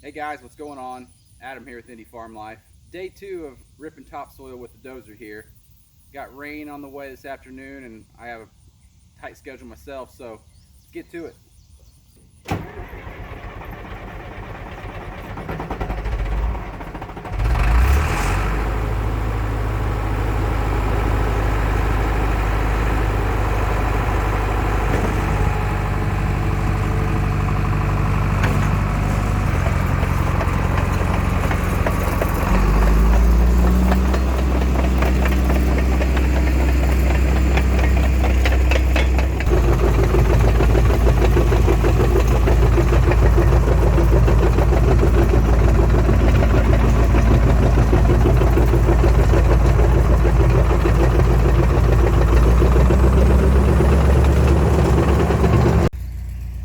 Hey guys, what's going on? Adam here with Indie Farm Life. Day 2 of ripping topsoil with the dozer here. Got rain on the way this afternoon and I have a tight schedule myself, so let's get to it.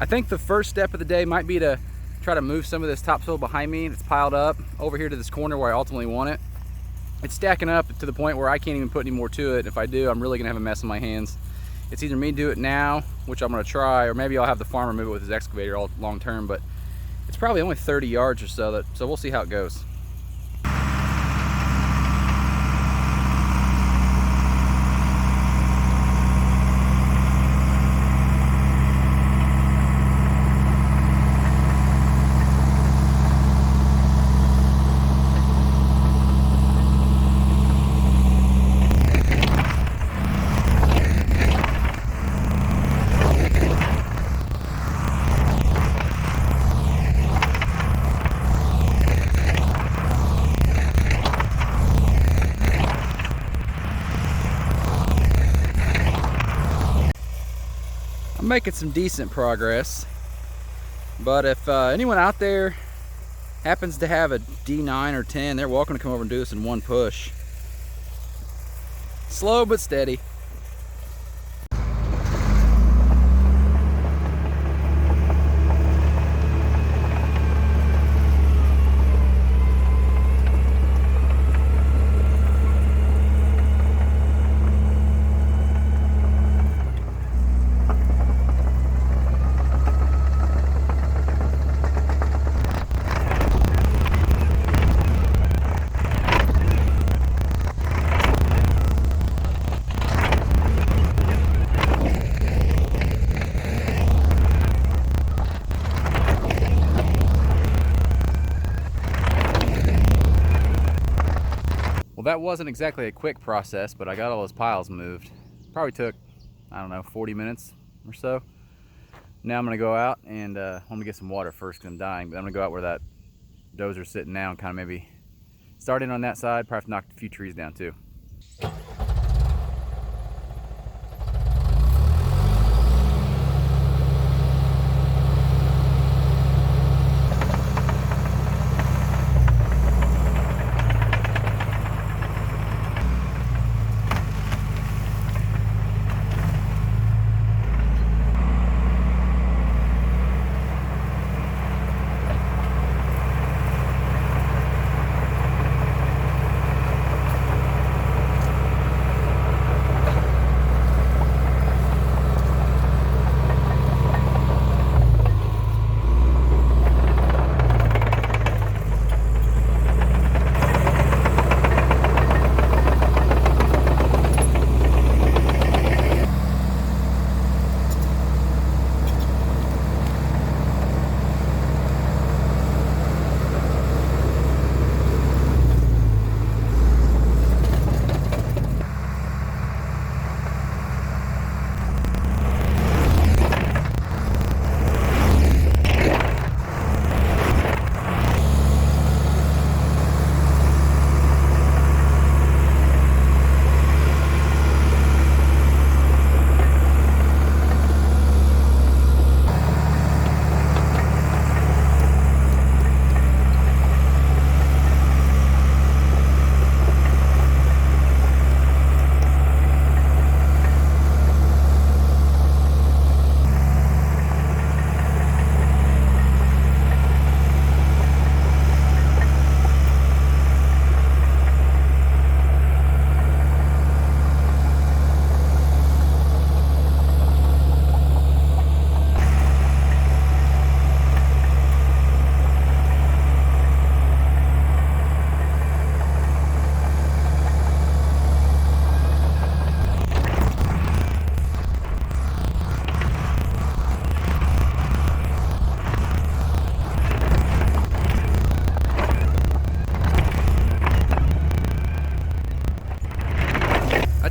I think the first step of the day might be to try to move some of this topsoil behind me. It's piled up over here to this corner where I ultimately want it. It's stacking up to the point where I can't even put any more to it. If I do, I'm really gonna have a mess on my hands. It's either me do it now, which I'm gonna try, or maybe I'll have the farmer move it with his excavator all long term, but it's probably only 30 yards or so, so we'll see how it goes. I'm making some decent progress, but if anyone out there happens to have a D9 or 10, they're welcome to come over and do this in one push. Slow but steady. Well, that wasn't exactly a quick process, but I got all those piles moved. Probably took, I don't know, 40 minutes or so. Now I'm gonna go out and I'm gonna get some water first because I'm dying, but I'm gonna go out where that dozer's sitting now and kind of maybe start in on that side, probably have to knock a few trees down too.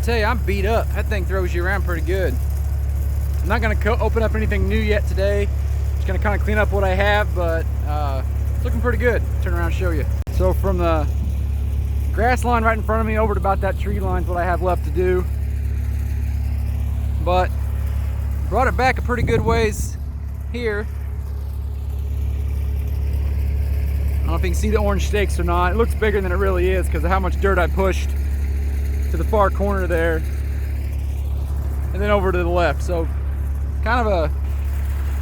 tell you, I'm beat up. That thing throws you around pretty good. I'm not gonna open up anything new yet today. Just gonna kind of clean up what I have, but it's looking pretty good. Turn around and show you. So from the grass line right in front of me over to about that tree line is what I have left to do. But brought it back a pretty good ways here. I don't know if you can see the orange stakes or not. It looks bigger than it really is because of how much dirt I pushed to the far corner there and then over to the left. So kind of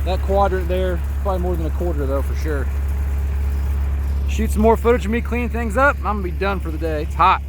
that quadrant there, probably more than a quarter though for sure. Shoot some more footage of me cleaning things up. I'm gonna be done for the day. It's hot.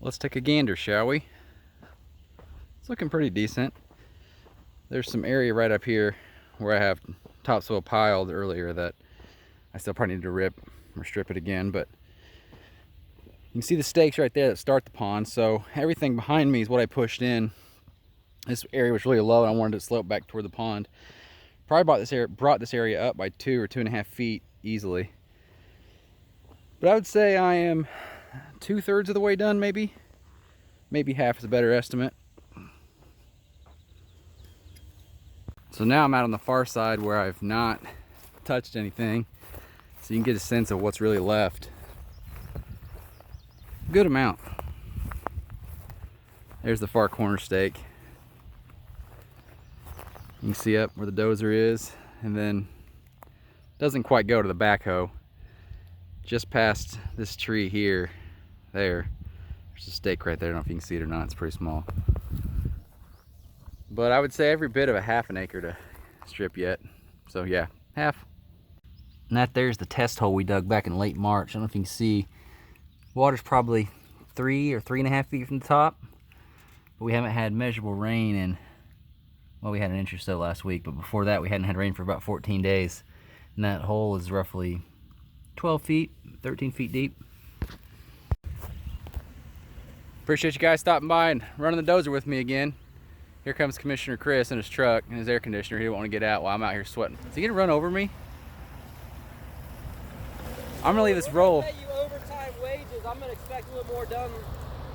Let's take a gander, shall we? It's looking pretty decent. There's some area right up here where I have topsoil piled earlier that I still probably need to rip or strip it again, but you can see the stakes right there that start the pond. So everything behind me is what I pushed in. This area was really low and I wanted to slope back toward the pond. Probably brought this area up by 2 or 2.5 feet easily. But I would say I am 2/3 of the way done, maybe half is a better estimate. So now I'm out on the far side where I've not touched anything, so you can get a sense of what's really left. Good amount. There's the far corner stake. You can see up where the dozer is, and then doesn't quite go to the backhoe. Just past this tree here, there's a stake right there. I don't know if you can see it or not. It's pretty small. But I would say every bit of a half an acre to strip yet. So yeah, half. And that there's the test hole we dug back in late March. I don't know if you can see. Water's probably 3 or 3.5 feet from the top. But we haven't had measurable rain in, well, we had an inch or so last week. But before that, we hadn't had rain for about 14 days. And that hole is roughly 12 feet, 13 feet deep. Appreciate you guys stopping by and running the dozer with me again. Here comes Commissioner Chris in his truck and his air conditioner. He didn't want to get out while I'm out here sweating. Is he gonna run over me? I'm gonna leave this roll. Pay you overtime wages. I'm gonna expect a little more done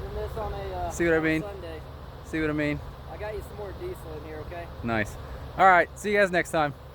than this on a See what I mean? Sunday. See what I mean? I got you some more diesel in here, okay? Nice. All right, see you guys next time.